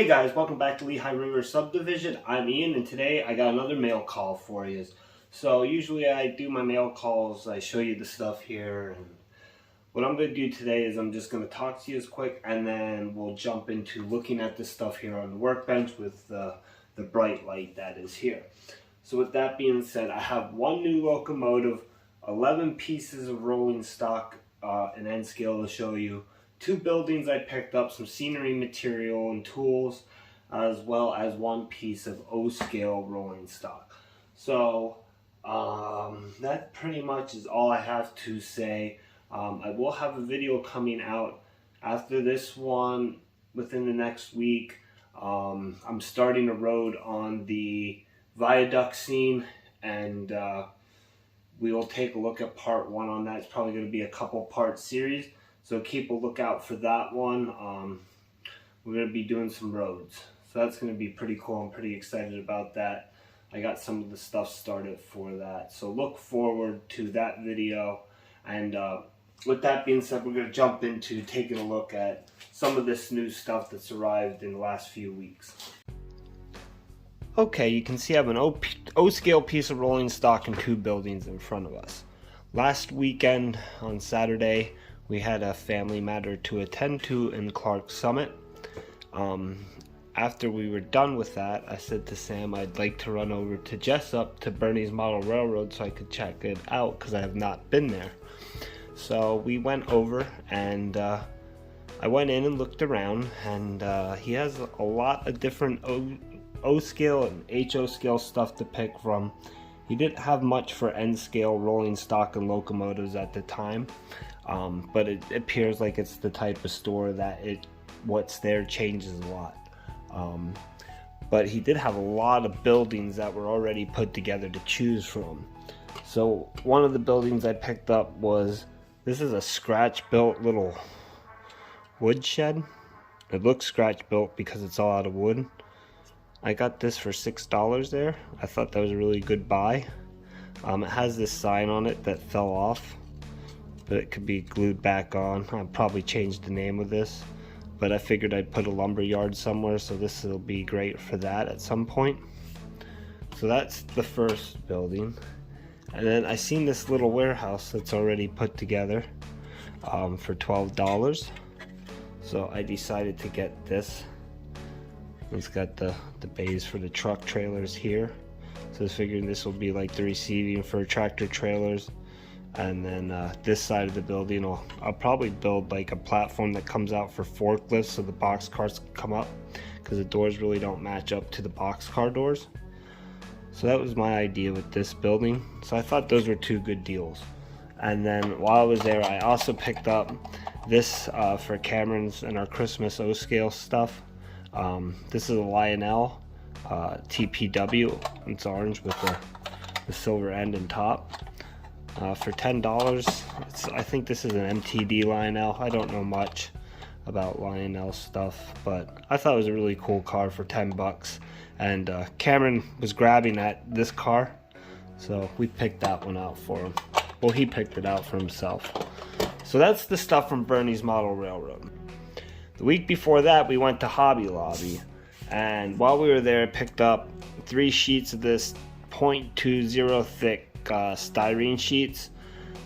Hey guys, welcome back to Lehigh River Subdivision. I'm Ian, and today I got another mail call for you. So usually I do my mail calls, I show you the stuff here, and what I'm going to do today is I'm just going to talk to you as quick, and then we'll jump into looking at the stuff here on the workbench with the bright light that is here. So with that being said, I have one new locomotive, 11 pieces of rolling stock, an end scale to show you, 2 buildings I picked up, some scenery material and tools, as well as 1 piece of O-scale rolling stock. So that pretty much is all I have to say. I will have a video coming out after this one within the next week. I'm starting a road on the viaduct scene, and we will take a look at part 1 on that. It's probably going to be a couple part series. So keep a lookout for that one. We're going to be doing some roads. So that's going to be pretty cool. I'm pretty excited about that. I got some of the stuff started for that. So look forward to that video. And with that being said, we're going to jump into taking a look at some of this new stuff that's arrived in the last few weeks. Okay, you can see I have an O-scale piece of rolling stock and 2 buildings in front of us. Last weekend on Saturday, we had a family matter to attend to in Clark Summit. After we were done with that, I said to Sam I'd like to run over to Jessup to Bernie's Model Railroad so I could check it out because I have not been there. So we went over, and I went in and looked around, and he has a lot of different O-scale and HO-scale stuff to pick from. He didn't have much for N-scale rolling stock and locomotives at the time. But it appears like it's the type of store that what's there changes a lot. But he did have a lot of buildings that were already put together to choose from. So one of the buildings I picked up was, this is a scratch built little wood shed. It looks scratch built because it's all out of wood. I got this for $6 there. I thought that was a really good buy. It has this sign on it that fell off, but it could be glued back on. I'll probably change the name of this, but I figured I'd put a lumber yard somewhere, so this will be great for that at some point. So that's the first building. And then I seen this little warehouse that's already put together for $12. So I decided to get this. It's got the bays for the truck trailers here. So I was figuring this will be like the receiving for tractor trailers. And then this side of the building, I'll probably build like a platform that comes out for forklifts so the box cars can come up, because the doors really don't match up to the box car doors. So that was my idea with this building. So I thought those were 2 good deals. And then while I was there, I also picked up this for Cameron's and our Christmas O-scale stuff. This is a Lionel Tpw. It's orange with the silver end and top. For $10. I think this is an MTD Lionel. I don't know much about Lionel stuff, but I thought it was a really cool car for $10. And Cameron was grabbing at this car, so we picked that one out for him. Well, he picked it out for himself. So that's the stuff from Bernie's Model Railroad. The week before that, we went to Hobby Lobby, and while we were there, I picked up 3 sheets of this 0.20 thick styrene sheets.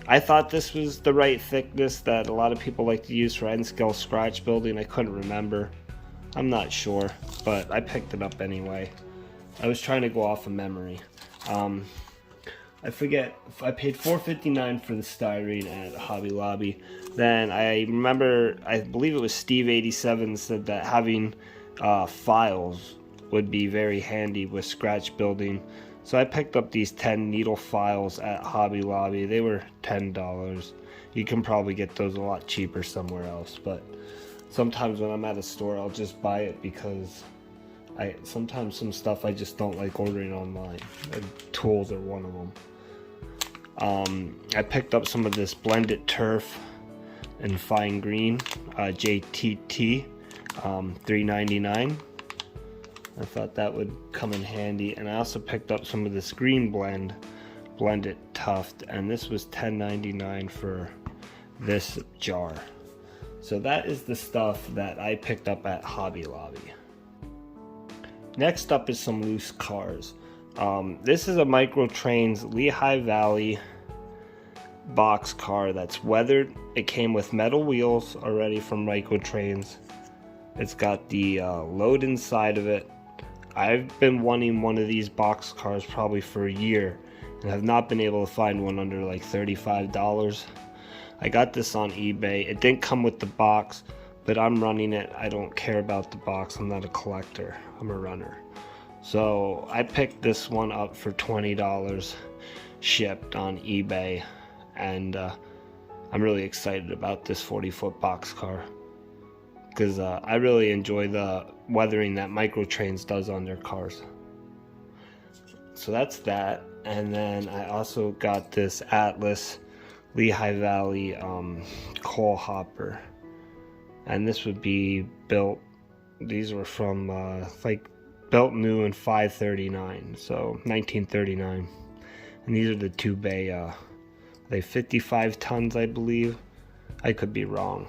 I thought this was the right thickness that a lot of people like to use for N-scale scratch building. I couldn't remember. I'm not sure, but I picked it up anyway. I was trying to go off of memory. I forget if I paid $4.59 for the styrene at Hobby Lobby. Then I remember, I believe it was Steve87 said that having files would be very handy with scratch building. So I picked up these 10 needle files at Hobby Lobby. They were $10. You can probably get those a lot cheaper somewhere else, but sometimes when I'm at a store, I'll just buy it because sometimes some stuff I just don't like ordering online. Tools are one of them. I picked up some of this blended turf and fine green, JTT, $3.99. I thought that would come in handy. And I also picked up some of this green blended tuft, and this was $10.99 for this jar. So that is the stuff that I picked up at Hobby Lobby. Next up is some loose cars. This is a Micro Trains Lehigh Valley box car that's weathered. It came with metal wheels already from Micro Trains. It's got the load inside of it. I've been wanting one of these box cars probably for a year and have not been able to find one under like $35. I got this on eBay. It didn't come with the box, but I'm running it. I don't care about the box. I'm not a collector. I'm a runner. So I picked this one up for $20 shipped on eBay, and I'm really excited about this 40-foot box car because I really enjoy the weathering that Micro Trains does on their cars. So that's that. And then I also got this Atlas Lehigh Valley coal hopper, and this would be built, these were from like built new in 539, so 1939, and these are the 2-bay, they 55 tons I believe. I could be wrong.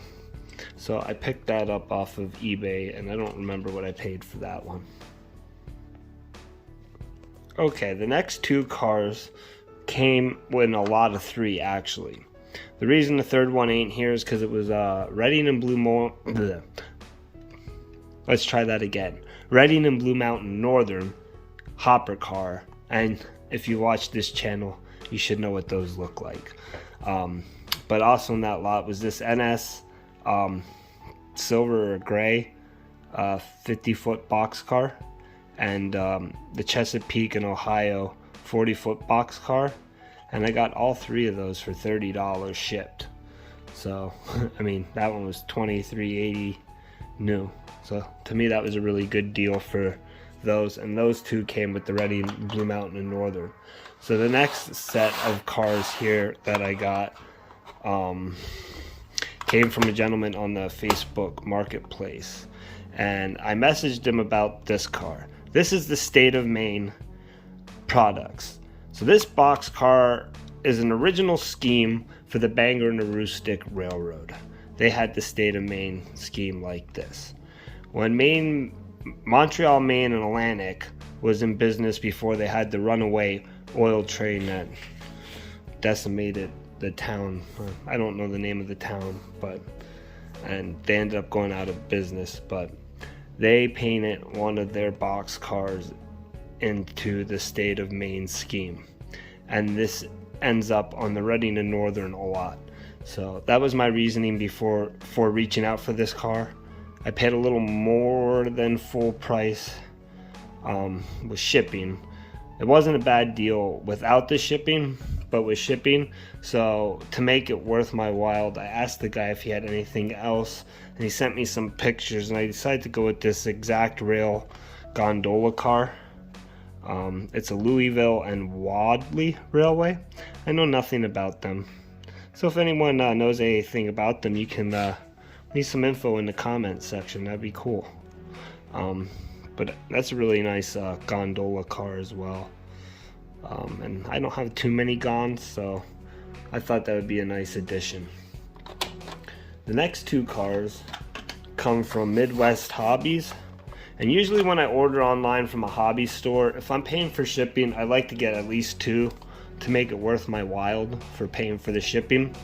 So I picked that up off of eBay, and I don't remember what I paid for that one. Okay, the next two cars came in a lot of 3 actually. The reason the third one ain't here is because it was Reading and Blue Let's try that again. Reading and Blue Mountain Northern hopper car, and if you watch this channel, you should know what those look like. But also in that lot was this NS silver or gray 50-foot box car, and the Chesapeake in Ohio 40-foot box car, and I got all 3 of those for $30 shipped. So I mean, that one was $23.80 new. So to me that was a really good deal for those, and those 2 came with the Reading, Blue Mountain, and Northern. So the next set of cars here that I got came from a gentleman on the Facebook Marketplace, and I messaged him about this car. This is the State of Maine products. So this box car is an original scheme for the Bangor and Aroostook Railroad. They had the State of Maine scheme like this. When Montreal, Maine, and Atlantic was in business before they had the runaway oil train that decimated the town. I don't know the name of the town, and they ended up going out of business, but they painted one of their box cars into the State of Maine scheme, and this ends up on the Reading and Northern a lot. So that was my reasoning for reaching out for this car. I paid a little more than full price with shipping. It wasn't a bad deal without the shipping, but with shipping, so to make it worth my while, I asked the guy if he had anything else, and he sent me some pictures, and I decided to go with this Exact Rail gondola car. It's a Louisville and Wadley Railway. I know nothing about them, so if anyone knows anything about them, you can leave some info in the comments section. That'd be cool. But that's a really nice gondola car as well. And I don't have too many gonds, so I thought that would be a nice addition. The next 2 cars come from Midwest Hobbies, and usually when I order online from a hobby store, if I'm paying for shipping, I like to get at least 2 to make it worth my while for paying for the shipping.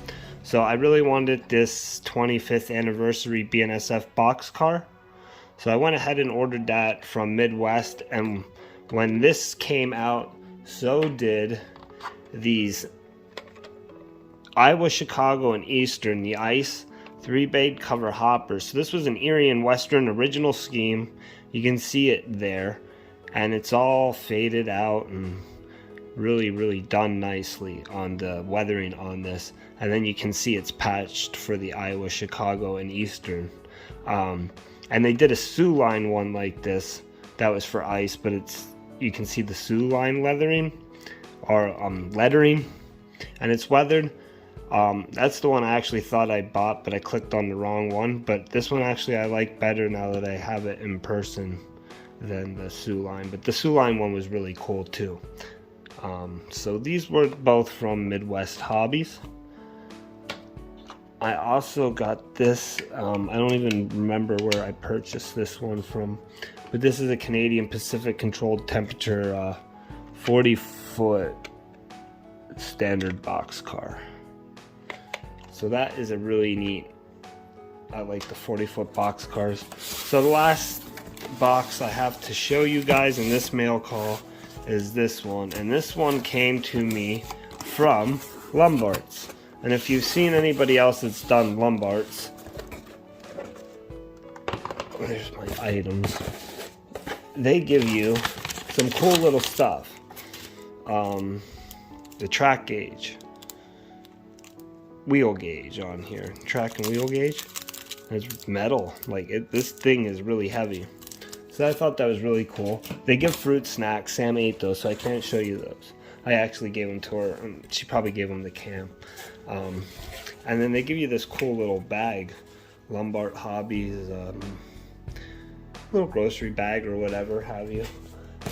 So I really wanted this 25th anniversary BNSF box car, so I went ahead and ordered that from Midwest, and when this came out, so did these Iowa, Chicago, and Eastern, the ICE 3-bay cover hoppers. So this was an Erie and Western original scheme. You can see it there, and it's all faded out and really done nicely on the weathering on this. And then you can see it's patched for the Iowa, Chicago, and Eastern. And they did a Sioux line one like this that was for ICE, but you can see the Sioux line lettering, and it's weathered. That's the one I actually thought I bought, but I clicked on the wrong one. But this one actually I like better now that I have it in person than the Sioux line. But the Sioux line one was really cool too. So these were both from Midwest Hobbies. I also got this, I don't even remember where I purchased this one from, but this is a Canadian Pacific controlled temperature 40-foot standard box car. So that is a really neat, I like the 40-foot box cars. So the last box I have to show you guys in this mail call is this one, and this one came to me from Lumbarts. And if you've seen anybody else that's done Lumbarts, there's my items, they give you some cool little stuff. The track gauge, wheel gauge on here, track and wheel gauge. It's metal, like this thing is really heavy. So I thought that was really cool. They give fruit snacks. Sam ate those, so I can't show you those. I actually gave them to her, and she probably gave them to Cam. And then they give you this cool little bag, Lombard Hobbies, little grocery bag or whatever have you.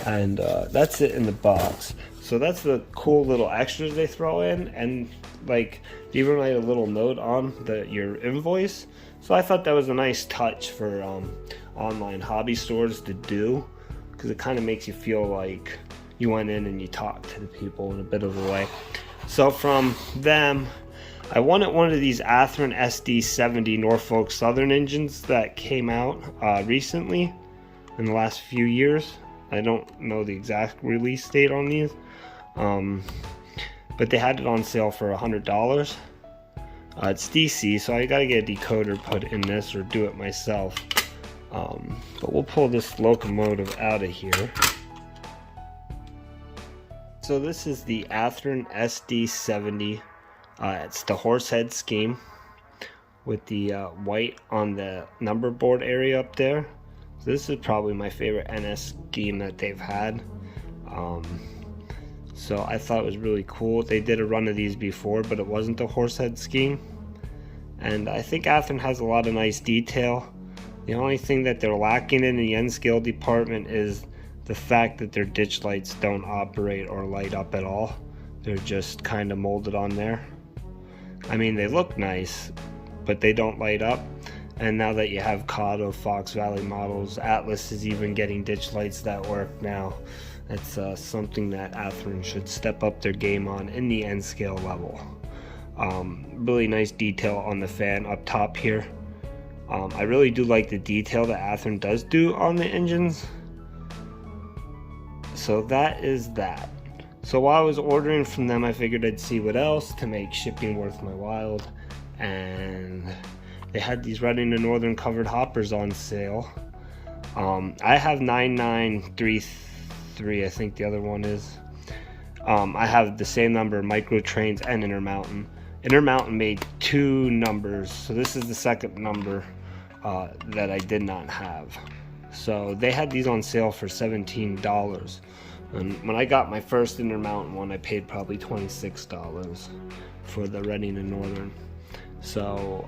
And that's it in the box. So that's the cool little extras they throw in, and like they even write a little note on your invoice. So I thought that was a nice touch for online hobby stores to do, because it kind of makes you feel like you went in and you talked to the people in a bit of a way. So from them, I wanted one of these Atheran Sd70 Norfolk Southern engines that came out recently in the last few years. I don't know the exact release date on these, but they had it on sale for $100. It's DC, so I gotta get a decoder put in this or do it myself. But we'll pull this locomotive out of here. So this is the Athern Sd70. It's the horsehead scheme with the white on the number board area up there. So this is probably my favorite NS scheme that they've had. So I thought it was really cool. They did a run of these before, but it wasn't the horsehead scheme. And I think Athern has a lot of nice detail. The only thing that they're lacking in the end scale department is the fact that their ditch lights don't operate or light up at all. They're just kind of molded on there. I mean, they look nice, but they don't light up. And now that you have Cotto, Fox Valley models, Atlas is even getting ditch lights that work now. That's something that Atheran should step up their game on in the end scale level. Really nice detail on the fan up top here. I really do like the detail that Atheran does do on the engines. So that is that. So while I was ordering from them, I figured I'd see what else to make shipping worth my while. And they had these Reading to Northern covered hoppers on sale. I have 9933, I think the other one is. I have the same number of micro trains and Intermountain. Intermountain made 2 numbers, so this is the second number that I did not have. So they had these on sale for $17. And when I got my first Intermountain one, I paid probably $26 for the Reading to Northern. So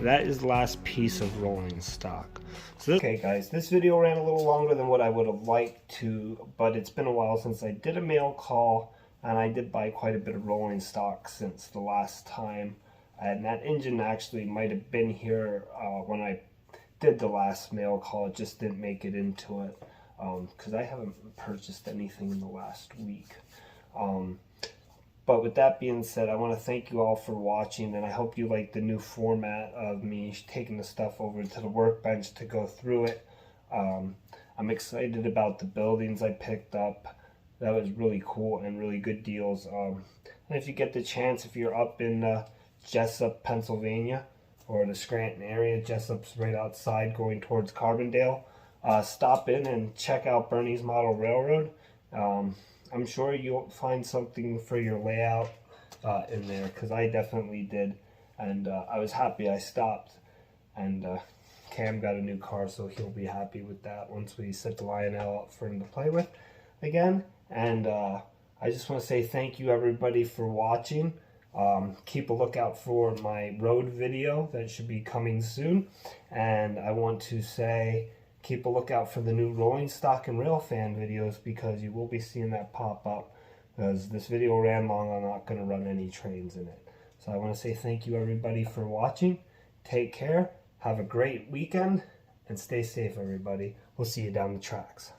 that is the last piece of rolling stock. So okay guys, this video ran a little longer than what I would have liked to, but it's been a while since I did a mail call, and I did buy quite a bit of rolling stock since the last time. And that engine actually might have been here when I did the last mail call. It just didn't make it into it because I haven't purchased anything in the last week. But with that being said, I want to thank you all for watching, and I hope you like the new format of me taking the stuff over to the workbench to go through it. I'm excited about the buildings I picked up. That was really cool and really good deals. And if you get the chance, if you're up in Jessup, Pennsylvania, or the Scranton area, Jessup's right outside going towards Carbondale, stop in and check out Bernie's Model Railroad. I'm sure you'll find something for your layout in there, because I definitely did, and I was happy I stopped. And Cam got a new car, so he'll be happy with that once we set the Lionel up for him to play with again. And I just want to say thank you everybody for watching. Keep a lookout for my road video that should be coming soon, and I want to say keep a lookout for the new rolling stock and rail fan videos, because you will be seeing that pop up, because this video ran long. I'm not going to run any trains in it. So I want to say thank you everybody for watching. Take care, have a great weekend, and stay safe, everybody. We'll see you down the tracks.